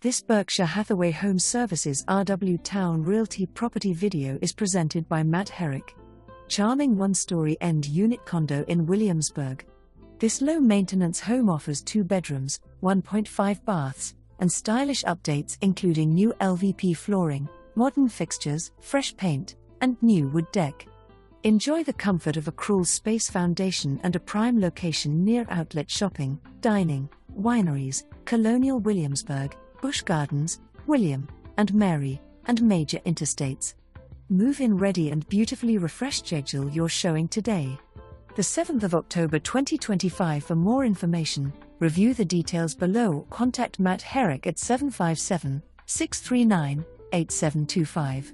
This Berkshire Hathaway HomeServices RW Towne Realty property video is presented by Matt Herrick. Charming one-story end-unit condo in Williamsburg. This low-maintenance home offers 2 bedrooms, 1.5 baths, and stylish updates including new LVP flooring, modern fixtures, fresh paint, and new wood deck. Enjoy the comfort of a crawl space foundation and a prime location near outlet shopping, dining, wineries, Colonial Williamsburg, Busch Gardens, William and Mary, and major interstates. Move-in ready and beautifully refreshed schedule you're showing today. The 7th of October 2025. For more information, review the details below or contact Matt Herrick at 757-639-8725.